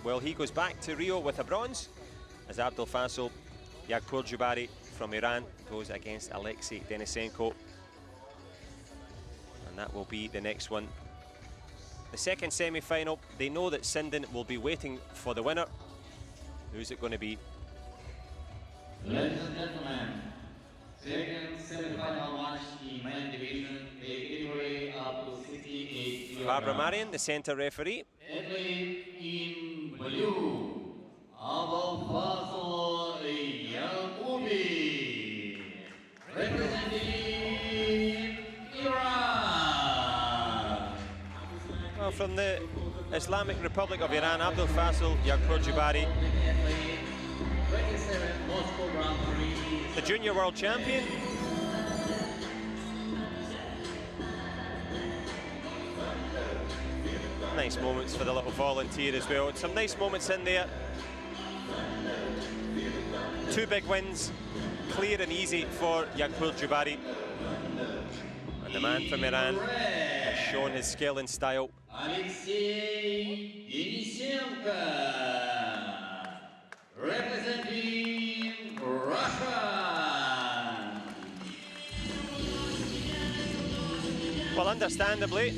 Well, he goes back to Rio with a bronze, as Abolfazl YAGHOUBIJOUYBARI from Iran goes against Alexey Denisenko. And that will be the next one. The second semi-final, they know that Sinden will be waiting for the winner. Who's it going to be? Ladies and gentlemen, second semi-final match in main division, the category up to 68 kilograms. Barbara Marion, the centre referee. Athlete in blue, Abolfazl YAGHOUBI, representing Iran. Well, from the Islamic Republic of Iran, Abolfazl YAGHOUBIJOUYBARI, Moscow Grand-Prix, the junior world champion. Nice moments for the little volunteer as well. Some nice moments in there. 2 big wins, clear and easy for YAGHOUBIJOUYBARI. And the man from Iran has shown his skill and style. Alexey Denisenko, representing Russia. Well, understandably,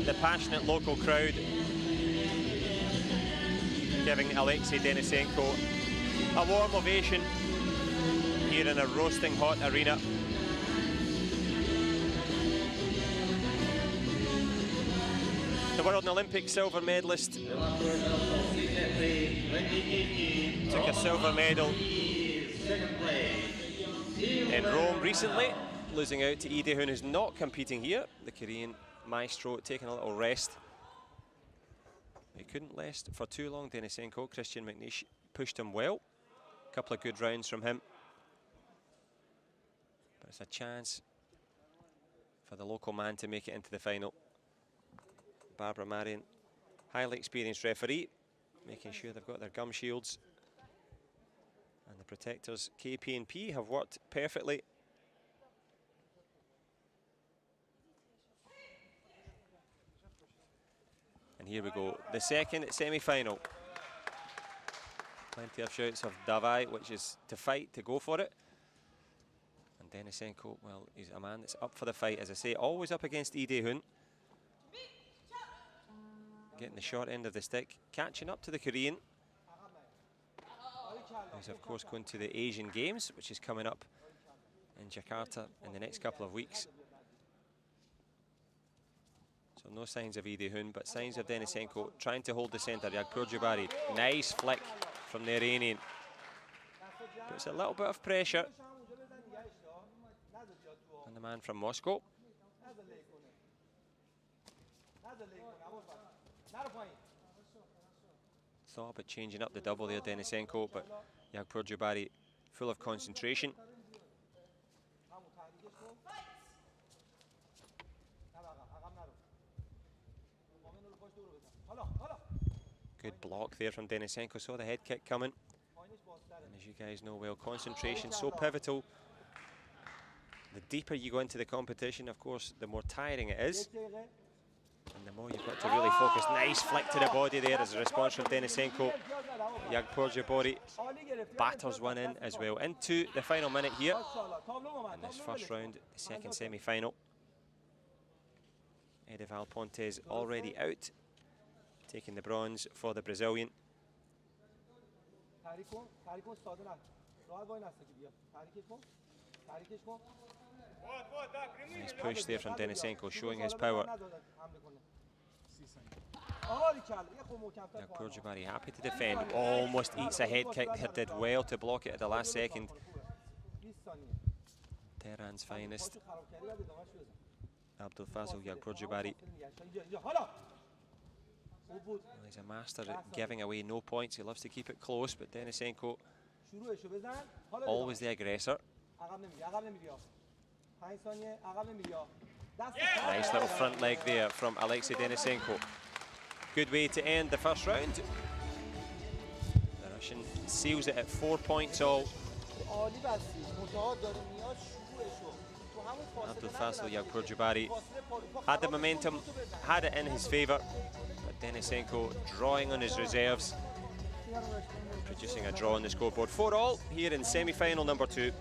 the passionate local crowd giving Alexey Denisenko a warm ovation here in a roasting hot arena. The World and Olympic silver medalist took a silver medal in Rome recently, losing out to Lee Dae-hoon, who's not competing here. The Korean maestro taking a little rest. He couldn't rest for too long, Denisenko. Christian McNeish pushed him well. A couple of good rounds from him. But it's a chance for the local man to make it into the final. Barbara Marion, highly experienced referee, making sure they've got their gum shields. And the protectors, KP&P, have worked perfectly. And here we go, the second semi-final. Plenty of shouts of Davai, which is to fight, to go for it. And Denisenko, well, he's a man that's up for the fight, as I say, always up against Lee Dae-hoon. Getting the short end of the stick, catching up to the Korean, who's of course going to the Asian Games, which is coming up in Jakarta in the next couple of weeks. So no signs of Lee Dae-hoon, but signs of Denisenko trying to hold the centre. YAGHOUBIJOUYBARI, nice flick from the Iranian. Puts a little bit of pressure on the man from Moscow. Thought about changing up the double there, Denisenko, but YAGHOUBIJOUYBARI full of concentration. Good block there from Denisenko, saw the head kick coming. And as you guys know well, concentration so pivotal. The deeper you go into the competition, of course, the more tiring it is. And the more you've got to really focus. Nice flick to the body there as a response from Denisenko. YAGHOUBIJOUYBARI batters one in as well. Into the final minute here in this first round, the second semi-final. Edival Pontes already out, taking the bronze for the Brazilian. Nice push there from Denisenko, showing his power. YAGHOUBIJOUYBARI happy to defend. Almost eats a head kick there, did well to block it at the last second. Tehran's finest. Abolfazl YAGHOUBIJOUYBARI. Well, he's a master at giving away no points. He loves to keep it close, but Denisenko always the aggressor. Nice little front leg there from Alexey Denisenko. Good way to end the first round. The Russian seals it at 4 points all. Abolfazl YAGHOUBIJOUYBARI had the momentum, had it in his favour, but Denisenko drawing on his reserves producing a draw on the scoreboard. 4-all here in semi-final number 2.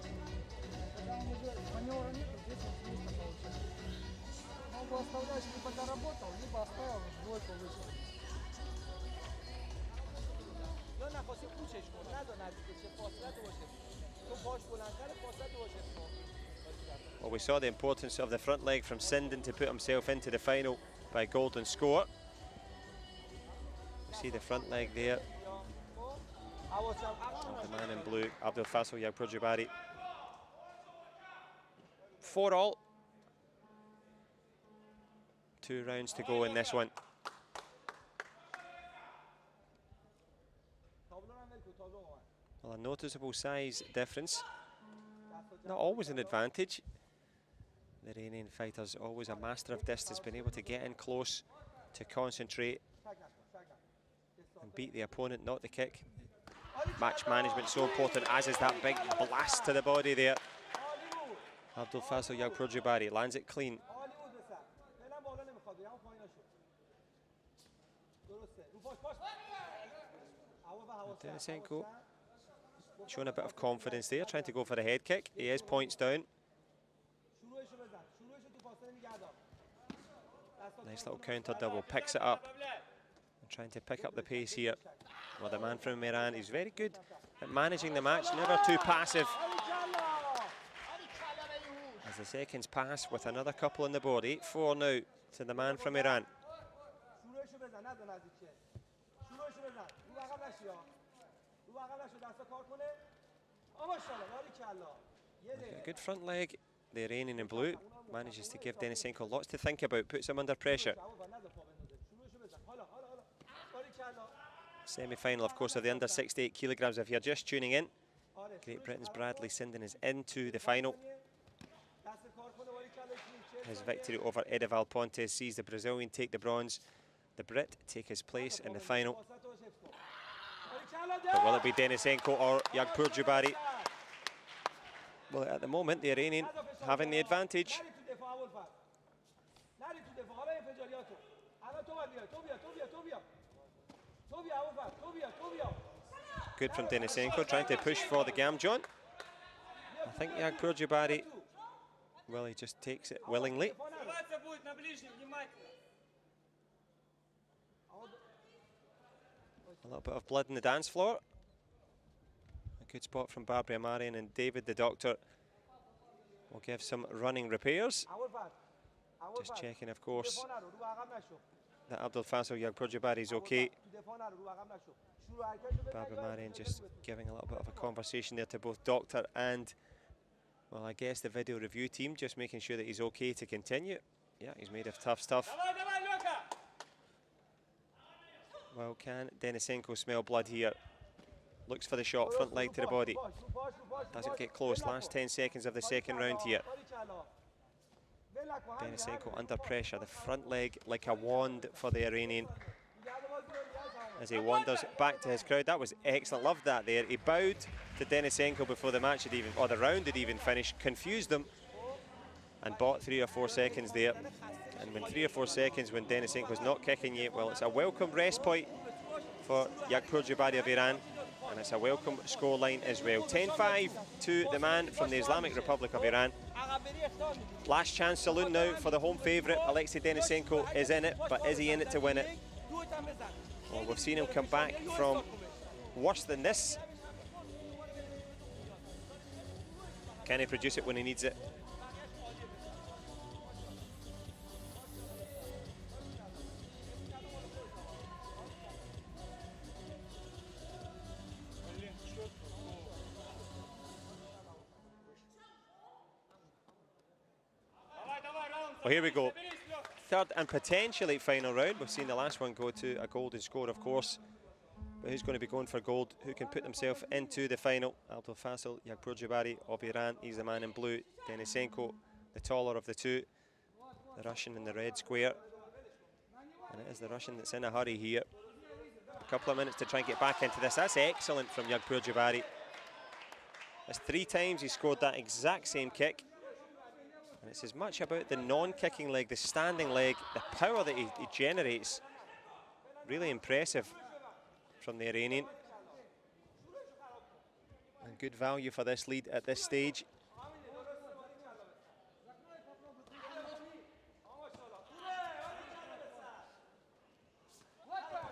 Well, we saw the importance of the front leg from Sinden to put himself into the final by golden score. We see the front leg there. The man in blue, Abolfazl YAGHOUBIJOUYBARI. 4-all. 2 rounds to go in this one. Well, a noticeable size difference. Not always an advantage. The Iranian fighter's always a master of distance, been able to get in close, to concentrate and beat the opponent, not the kick. Match management so important, as is that big blast to the body there. Abolfazl YAGHOUBIJOUYBARI lands it clean. Denisenko showing a bit of confidence there, trying to go for the head kick. He is points down. Nice little counter double, picks it up. And trying to pick up the pace here. Well, the man from Iran, he's very good at managing the match, never too passive. As the seconds pass with another couple on the board, 8-4 now to the man from Iran. A good front leg. The Iranian in blue manages to give Denisenko lots to think about, puts him under pressure. Semi-final, of course, of the under 68 kilograms. If you're just tuning in, Great Britain's Bradley Sinden is into the final. His victory over Edival Pontes sees the Brazilian take the bronze, the Brit take his place in the final. But will it be Denisenko or YAGHOUBIJOUYBARI? Well, at the moment, the Iranian having the advantage. Good from Denisenko, trying to push for the Gamjon. I think YAGHOUBIJOUYBARI, well, he just takes it willingly. A little bit of blood in the dance floor. A good spot from Barbara Marian, and David, the doctor, will give some running repairs. Just checking, of course, that Abolfazl YAGHOUBIJOUYBARI is okay. Barbara Marian just giving a little bit of a conversation there to both doctor and, well, I guess the video review team, just making sure that he's okay to continue. Yeah, he's made of tough stuff. Well, can Denisenko smell blood here? Looks for the shot, front leg to the body. Doesn't get close. Last 10 seconds of the second round here. Denisenko under pressure. The front leg like a wand for the Iranian as he wanders back to his crowd. That was excellent. Loved that there. He bowed to Denisenko before the match had even, or the round had even finished, confused them, and bought 3 or 4 seconds there. And when 3 or 4 seconds, when Denisenko's not kicking yet, well, it's a welcome rest point for YAGHOUBIJOUYBARI of Iran, and it's a welcome scoreline as well. 10-5 to the man from the Islamic Republic of Iran. Last chance saloon now for the home favourite. Alexey Denisenko is in it, but is he in it to win it? Well, we've seen him come back from worse than this. Can he produce it when he needs it? Well, here we go. Third and potentially final round. We've seen the last one go to a golden score, of course. But who's going to be going for gold? Who can put themselves into the final? Abolfazl YAGHOUBIJOUYBARI of Iran. He's the man in blue. Denisenko, the taller of the two. The Russian in the red square. And it is the Russian that's in a hurry here. A couple of minutes to try and get back into this. That's excellent from YAGHOUBIJOUYBARI. That's 3 times he scored that exact same kick. And it's as much about the non-kicking leg, the standing leg, the power that he generates. Really impressive from the Iranian. good value for this lead at this stage.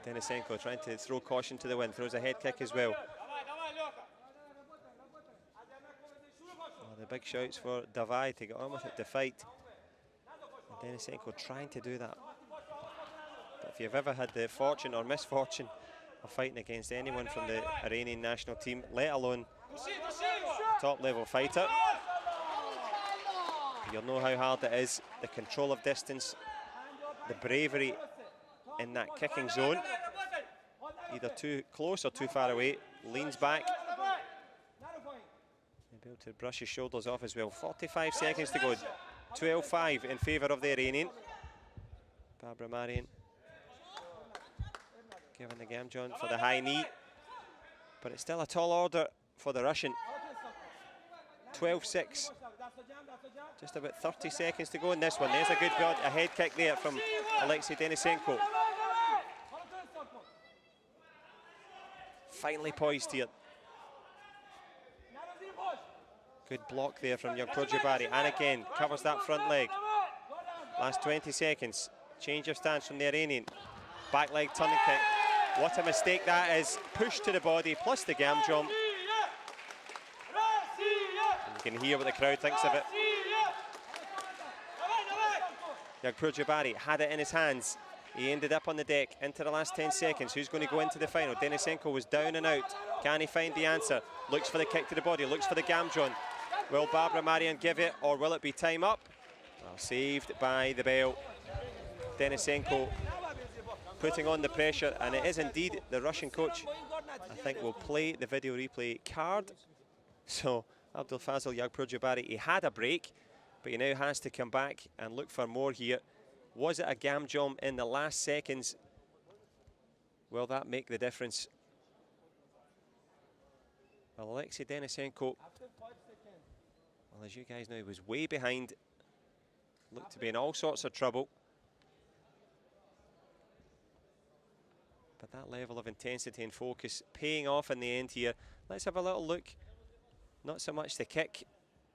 Denisenko trying to throw caution to the wind, throws a head kick as well. The big shouts for Davai to get on with it, to fight. And Denisenko trying to do that. But if you've ever had the fortune or misfortune of fighting against anyone from the Iranian national team, let alone a top-level fighter, you'll know how hard it is. The control of distance, the bravery in that kicking zone, either too close or too far away, leans back. Be able to brush his shoulders off as well. 45 seconds to go. 12-5 in favour of the Iranian. Babramarian giving the Gamjon for the high knee. But it's still a tall order for the Russian. 12-6. Just about 30 seconds to go in this one. There's a good a head kick there from Alexey Denisenko. Finally poised here. Good block there from YAGHOUBIJOUYBARI, and again covers that front leg. Last 20 seconds. Change of stance from the Iranian. Back leg turning kick. What a mistake that is. Push to the body plus the Gamjon. You can hear what the crowd thinks of it. YAGHOUBIJOUYBARI had it in his hands. He ended up on the deck into the last 10 seconds. Who's going to go into the final? Denisenko was down and out. Can he find the answer? Looks for the kick to the body, looks for the Gamjon. Will Babramarian give it, or will it be time up? Well, saved by the bell. Denisenko putting on the pressure, and it is indeed the Russian coach. I think will play the video replay card. So Abolfazl YAGHOUBIJOUYBARI, he had a break, but he now has to come back and look for more here. Was it a Gamjon in the last seconds? Will that make the difference? Well, Alexey Denisenko, well, as you guys know, he was way behind. Looked to be in all sorts of trouble. But that level of intensity and focus paying off in the end here. Let's have a little look. Not so much the kick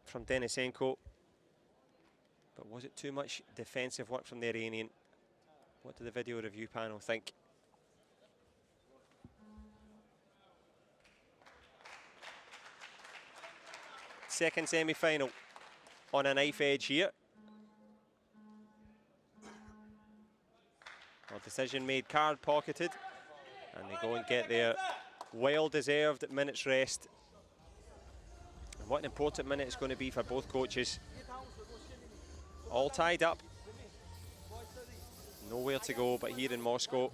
from Denisenko, but was it too much defensive work from the Iranian? What did the video review panel think? Second semi-final on a knife edge here. Well, decision made, card pocketed, and they go and get their well-deserved minute's rest. And what an important minute it's going to be for both coaches. All tied up. Nowhere to go but here in Moscow.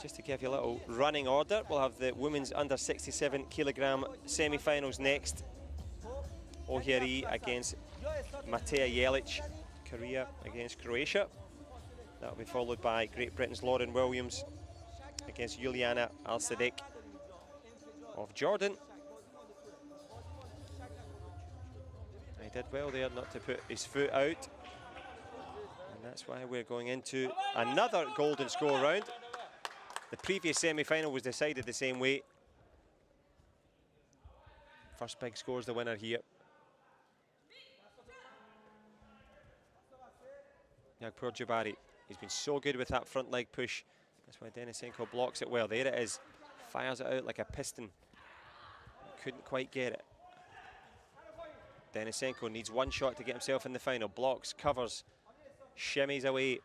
Just to give you a little running order, we'll have the women's under 67 kilogram semi-finals next. Ohiari against Mateja Jelic, Korea against Croatia. That'll be followed by Great Britain's Lauren Williams against Juliana Al-Sadiq of Jordan. He did well there not to put his foot out. And that's why we're going into another golden score round. The previous semi-final was decided the same way. First big score's the winner here. YAGHOUBIJOUYBARI, he's been so good with that front leg push. That's why Denisenko blocks it well. There it is. Fires it out like a piston. Couldn't quite get it. Denisenko needs one shot to get himself in the final. Blocks, covers, shimmies away.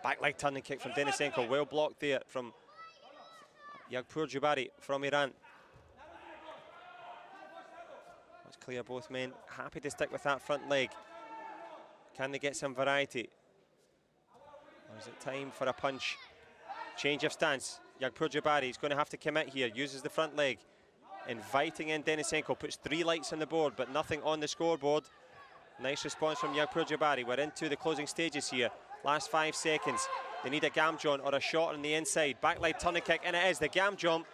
Back leg turning kick from Denisenko. Well blocked there from YAGHOUBIJOUYBARI from Iran. That's clear, both men happy to stick with that front leg. Can they get some variety? Or is it time for a punch? Change of stance. YAGHOUBIJOUYBARI is going to have to commit here. Uses the front leg. Inviting in Denisenko. Puts 3 lights on the board, but nothing on the scoreboard. Nice response from YAGHOUBIJOUYBARI. We're into the closing stages here. Last 5 seconds. They need a Gamjon or a shot on the inside. Back leg turning kick, and it is the Gamjon.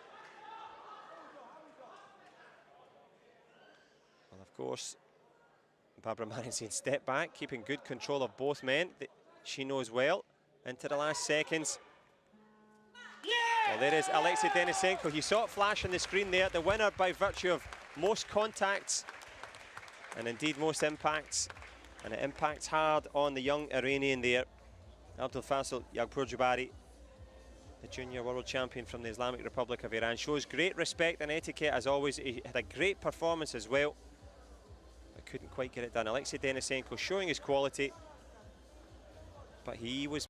Well, of course, Babramarian saying step back, keeping good control of both men. She knows well. into the last seconds. Well, there is Alexey Denisenko. You saw it flash on the screen there. The winner by virtue of most contacts and indeed most impacts. And it impacts hard on the young Iranian there. Abolfazl YAGHOUBIJOUYBARI, the junior world champion from the Islamic Republic of Iran. Shows great respect and etiquette as always. He had a great performance as well, but couldn't quite get it done. Alexey Denisenko showing his quality, but he was